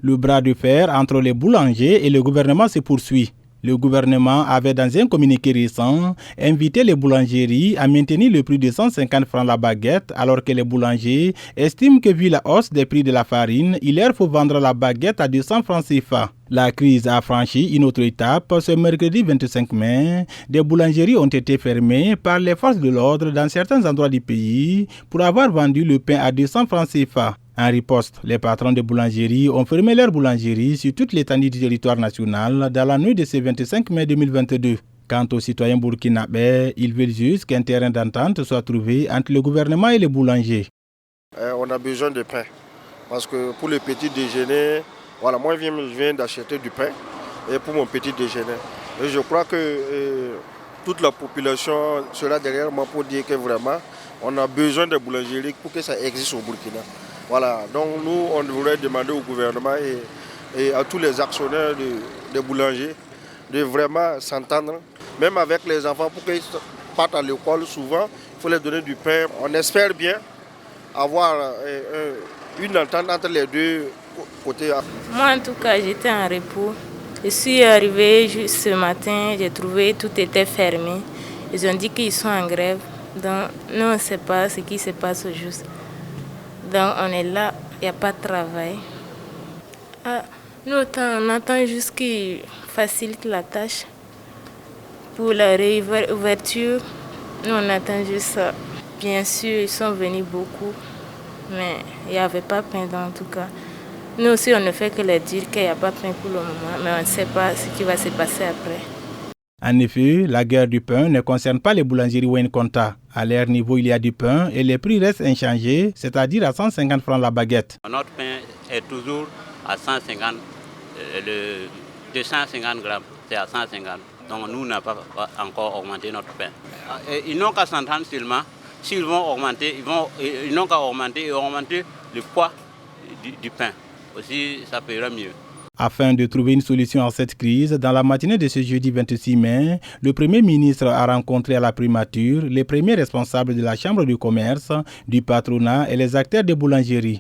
Le bras de fer entre les boulangers et le gouvernement se poursuit. Le gouvernement avait, dans un communiqué récent, invité les boulangeries à maintenir le prix de 150 francs la baguette, alors que les boulangers estiment que, vu la hausse des prix de la farine, il leur faut vendre la baguette à 200 francs CFA. La crise a franchi une autre étape. Ce mercredi 25 mai, des boulangeries ont été fermées par les forces de l'ordre dans certains endroits du pays pour avoir vendu le pain à 200 francs CFA. En riposte, les patrons de boulangeries ont fermé leurs boulangeries sur toute l'étendue du territoire national dans la nuit de ce 25 mai 2022. Quant aux citoyens burkinabés, ils veulent juste qu'un terrain d'entente soit trouvé entre le gouvernement et les boulangers. On a besoin de pain parce que pour le petit déjeuner, voilà, moi je viens d'acheter du pain et pour mon petit déjeuner. Et je crois que toute la population sera derrière moi pour dire que vraiment on a besoin de boulangeries pour que ça existe au Burkina. Voilà, donc nous, on devrait demander au gouvernement et à tous les actionnaires des boulangers de vraiment s'entendre, même avec les enfants, pour qu'ils partent à l'école. Souvent, il faut leur donner du pain. On espère bien avoir une entente entre les deux côtés. Moi, en tout cas, j'étais en repos. Je suis arrivée juste ce matin, j'ai trouvé tout était fermé. Ils ont dit qu'ils sont en grève. Donc, nous, on ne sait pas ce qui se passe au juste. Donc on est là, il n'y a pas de travail. Nous, on attend juste qu'ils facilitent la tâche pour la réouverture. Nous, on attend juste ça. Bien sûr, ils sont venus beaucoup, mais il n'y avait pas de pain en tout cas. Nous aussi, on ne fait que leur dire qu'il n'y a pas de pain pour le moment, mais on ne sait pas ce qui va se passer après. En effet, la guerre du pain ne concerne pas les boulangeries Wayne Conta. À leur niveau, il y a du pain et les prix restent inchangés, c'est-à-dire à 150 francs la baguette. Notre pain est toujours à 150, le 250 grammes, c'est à 150. Donc nous n'avons pas encore augmenté notre pain. Ils n'ont qu'à s'entendre seulement. S'ils vont augmenter, ils n'ont qu'à augmenter le poids du pain. Aussi, ça paiera mieux. Afin de trouver une solution à cette crise, dans la matinée de ce jeudi 26 mai, le Premier ministre a rencontré à la primature les premiers responsables de la Chambre du commerce, du patronat et les acteurs des boulangeries.